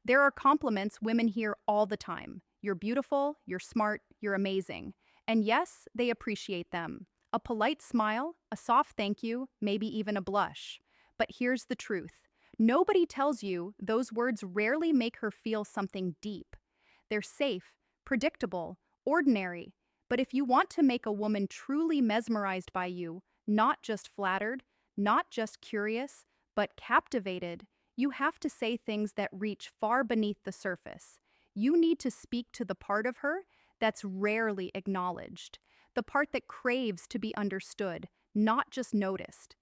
There are compliments women hear all the time. You're beautiful, you're smart, you're amazing. And yes, they appreciate them. A polite smile, a soft thank you, maybe even a blush. But here's the truth. Nobody tells you those words rarely make her feel something deep. They're safe, predictable, ordinary. But if you want to make a woman truly mesmerized by you, not just flattered, not just curious, but captivated, you have to say things that reach far beneath the surface. You need to speak to the part of her that's rarely acknowledged, the part that craves to be understood, not just noticed.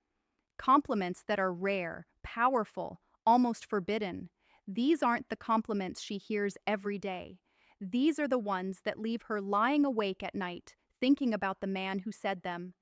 Compliments that are rare, powerful, almost forbidden. These aren't the compliments she hears every day. These are the ones that leave her lying awake at night, thinking about the man who said them.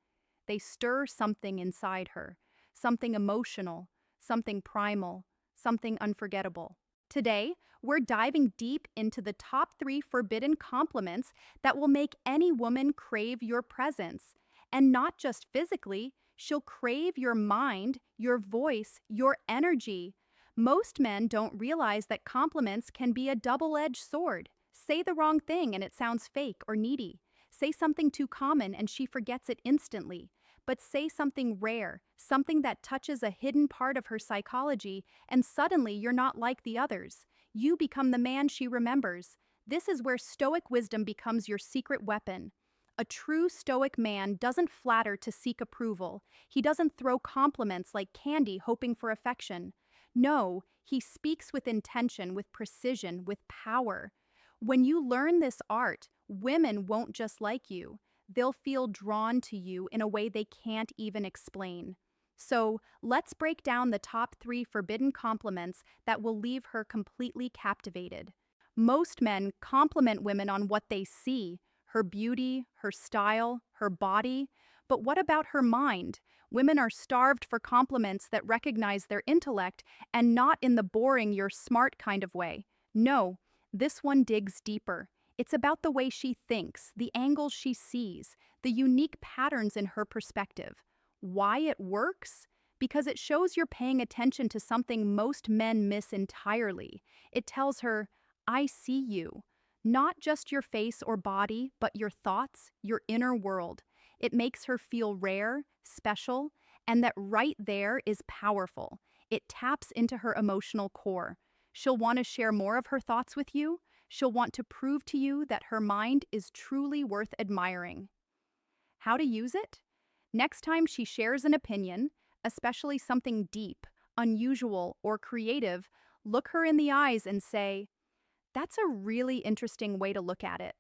They stir something inside her, something emotional, something primal, something unforgettable. Today, we're diving deep into the top 3 forbidden compliments that will make any woman crave your presence. And not just physically, she'll crave your mind, your voice, your energy. Most men don't realize that compliments can be a double-edged sword. Say the wrong thing and it sounds fake or needy. Say something too common and she forgets it instantly. But say something rare, something that touches a hidden part of her psychology, and suddenly you're not like the others. You become the man she remembers. This is where stoic wisdom becomes your secret weapon. A true stoic man doesn't flatter to seek approval. He doesn't throw compliments like candy hoping for affection. No, he speaks with intention, with precision, with power. When you learn this art, women won't just like you. They'll feel drawn to you in a way they can't even explain. So, let's break down the top 3 forbidden compliments that will leave her completely captivated. Most men compliment women on what they see, her beauty, her style, her body. But what about her mind? Women are starved for compliments that recognize their intellect and not in the boring, you're smart kind of way. No, this one digs deeper. It's about the way she thinks, the angles she sees, the unique patterns in her perspective. Why it works? Because it shows you're paying attention to something most men miss entirely. It tells her, I see you. Not just your face or body, but your thoughts, your inner world. It makes her feel rare, special, and that right there is powerful. It taps into her emotional core. She'll want to share more of her thoughts with you. She'll want to prove to you that her mind is truly worth admiring. How to use it? Next time she shares an opinion, especially something deep, unusual, or creative, look her in the eyes and say, that's a really interesting way to look at it.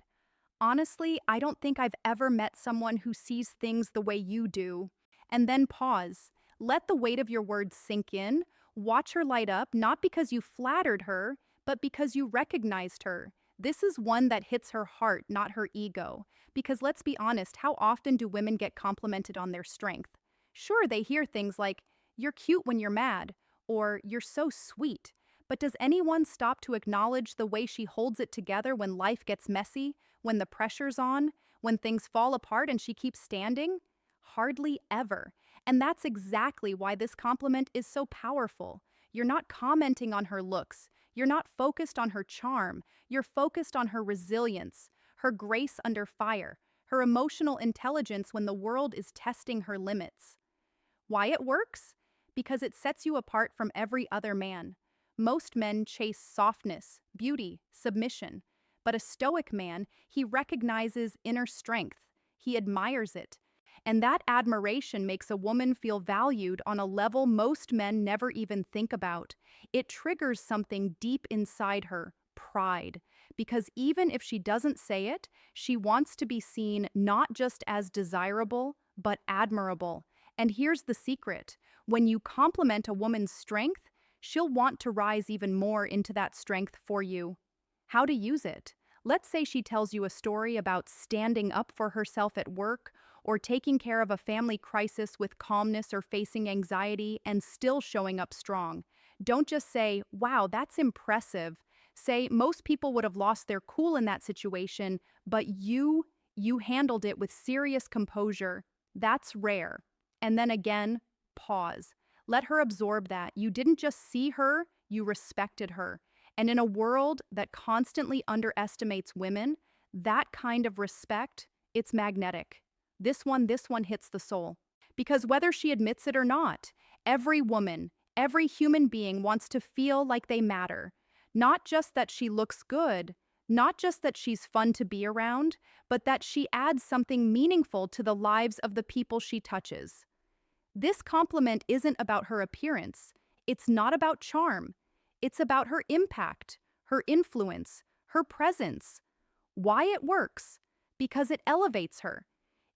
Honestly, I don't think I've ever met someone who sees things the way you do. And then pause. Let the weight of your words sink in. Watch her light up, not because you flattered her, but because you recognized her. This is one that hits her heart, not her ego. Because let's be honest, how often do women get complimented on their strength? Sure, they hear things like, you're cute when you're mad, or you're so sweet. But does anyone stop to acknowledge the way she holds it together when life gets messy, when the pressure's on, when things fall apart and she keeps standing? Hardly ever. And that's exactly why this compliment is so powerful. You're not commenting on her looks. You're not focused on her charm. You're focused on her resilience, her grace under fire, her emotional intelligence when the world is testing her limits. Why it works? Because it sets you apart from every other man. Most men chase softness, beauty, submission. But a stoic man, he recognizes inner strength. He admires it. And that admiration makes a woman feel valued on a level most men never even think about. It triggers something deep inside her, pride. Because even if she doesn't say it, she wants to be seen not just as desirable, but admirable. And here's the secret. When you compliment a woman's strength, she'll want to rise even more into that strength for you. How to use it? Let's say she tells you a story about standing up for herself at work or taking care of a family crisis with calmness or facing anxiety and still showing up strong. Don't just say, wow, that's impressive. Say, most people would have lost their cool in that situation, but you handled it with serious composure. That's rare. And then again, pause. Let her absorb that. You didn't just see her, you respected her. And in a world that constantly underestimates women, that kind of respect, it's magnetic. This one hits the soul. Because whether she admits it or not, every woman, every human being wants to feel like they matter. Not just that she looks good, not just that she's fun to be around, but that she adds something meaningful to the lives of the people she touches. This compliment isn't about her appearance. It's not about charm. It's about her impact, her influence, her presence. Why it works? Because it elevates her.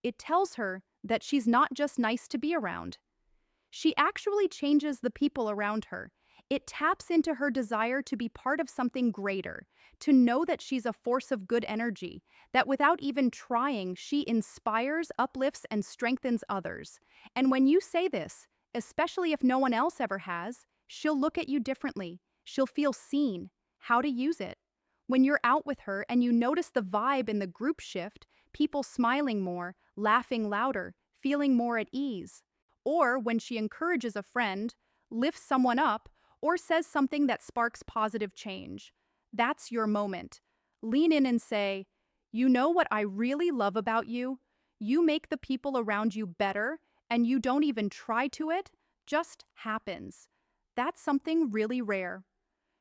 It tells her that she's not just nice to be around. She actually changes the people around her. It taps into her desire to be part of something greater, to know that she's a force of good energy, that without even trying, she inspires, uplifts, and strengthens others. And when you say this, especially if no one else ever has, she'll look at you differently. She'll feel seen. How to use it. When you're out with her and you notice the vibe in the group shift, people smiling more, laughing louder, feeling more at ease. Or when she encourages a friend, lifts someone up, or says something that sparks positive change. That's your moment. Lean in and say, "You know what I really love about you? You make the people around you better, and you don't even try to it, just happens." That's something really rare.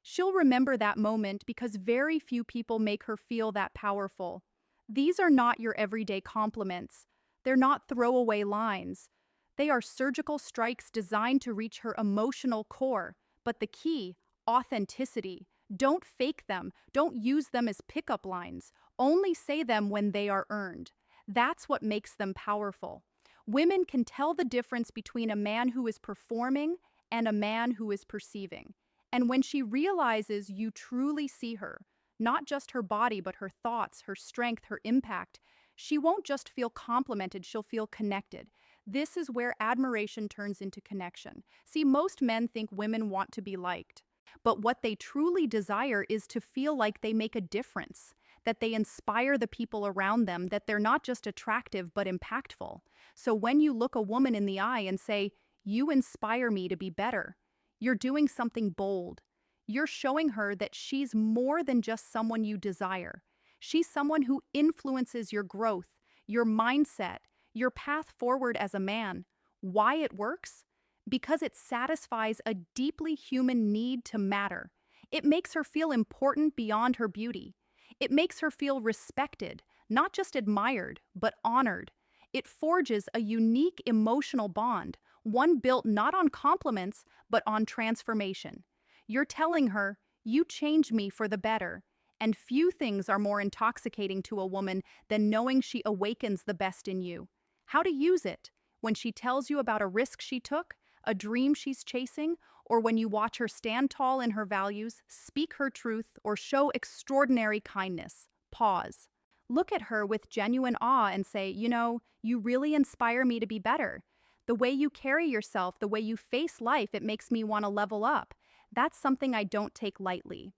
She'll remember that moment because very few people make her feel that powerful. These are not your everyday compliments. They're not throwaway lines. They are surgical strikes designed to reach her emotional core. But the key, authenticity. Don't fake them. Don't use them as pickup lines. Only say them when they are earned. That's what makes them powerful. Women can tell the difference between a man who is performing and a man who is perceiving. And when she realizes you truly see her, not just her body, but her thoughts, her strength, her impact, she won't just feel complimented, she'll feel connected. This is where admiration turns into connection. See, most men think women want to be liked, but what they truly desire is to feel like they make a difference, that they inspire the people around them, that they're not just attractive but impactful. So when you look a woman in the eye and say, "You inspire me to be better," you're doing something bold. You're showing her that she's more than just someone you desire. She's someone who influences your growth, your mindset, your path forward as a man. Why it works? Because it satisfies a deeply human need to matter. It makes her feel important beyond her beauty. It makes her feel respected, not just admired, but honored. It forges a unique emotional bond, one built not on compliments, but on transformation. You're telling her, "You change me for the better." And few things are more intoxicating to a woman than knowing she awakens the best in you. How to use it? When she tells you about a risk she took, a dream she's chasing, or when you watch her stand tall in her values, speak her truth, or show extraordinary kindness. Pause. Look at her with genuine awe and say, "You know, you really inspire me to be better. The way you carry yourself, the way you face life, it makes me want to level up. That's something I don't take lightly."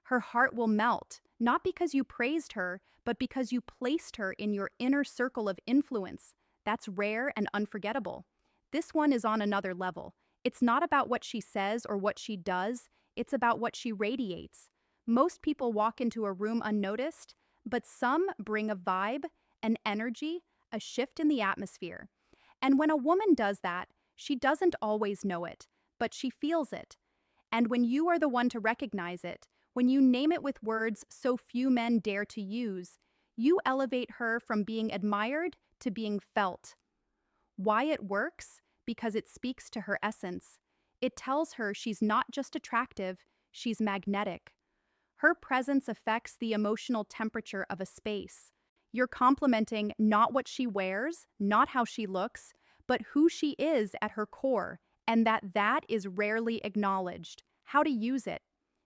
Her heart will melt, not because you praised her, but because you placed her in your inner circle of influence. That's rare and unforgettable. This one is on another level. It's not about what she says or what she does, it's about what she radiates. Most people walk into a room unnoticed, but some bring a vibe, an energy, a shift in the atmosphere. And when a woman does that, she doesn't always know it, but she feels it. And when you are the one to recognize it, when you name it with words so few men dare to use, you elevate her from being admired to being felt. Why it works? Because it speaks to her essence. It tells her she's not just attractive, she's magnetic. Her presence affects the emotional temperature of a space. You're complimenting not what she wears, not how she looks, but who she is at her core, and that is rarely acknowledged. How to use it.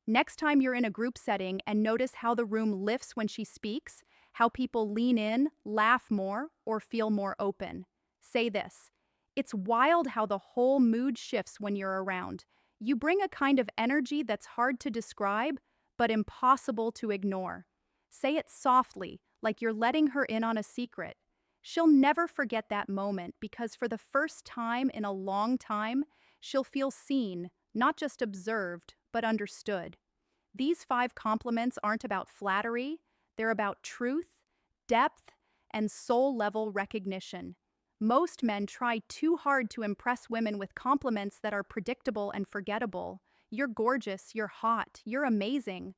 Next time you're in a group setting and notice how the room lifts when she speaks, how people lean in, laugh more, or feel more open. Say this. "It's wild how the whole mood shifts when you're around. You bring a kind of energy that's hard to describe, but impossible to ignore." Say it softly, like you're letting her in on a secret. She'll never forget that moment because for the first time in a long time, she'll feel seen, not just observed, but understood. These 5 compliments aren't about flattery, they're about truth, depth, and soul level recognition. Most men try too hard to impress women with compliments that are predictable and forgettable. You're gorgeous, you're hot, you're amazing.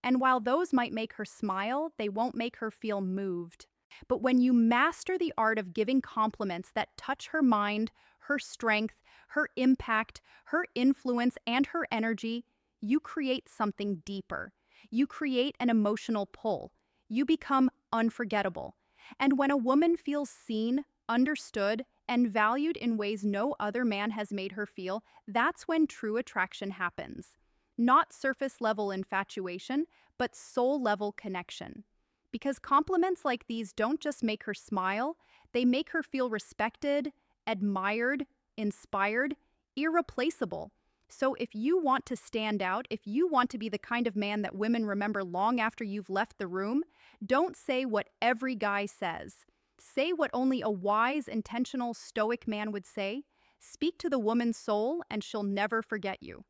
And while those might make her smile, they won't make her feel moved. But when you master the art of giving compliments that touch her mind, her strength, her impact, her influence, and her energy, you create something deeper. You create an emotional pull. You become unforgettable. And when a woman feels seen, understood, and valued in ways no other man has made her feel, that's when true attraction happens. Not surface level infatuation, but soul level connection. Because compliments like these don't just make her smile, they make her feel respected, admired, inspired, irreplaceable. So if you want to stand out, if you want to be the kind of man that women remember long after you've left the room, don't say what every guy says. Say what only a wise, intentional, stoic man would say. Speak to the woman's soul, and she'll never forget you.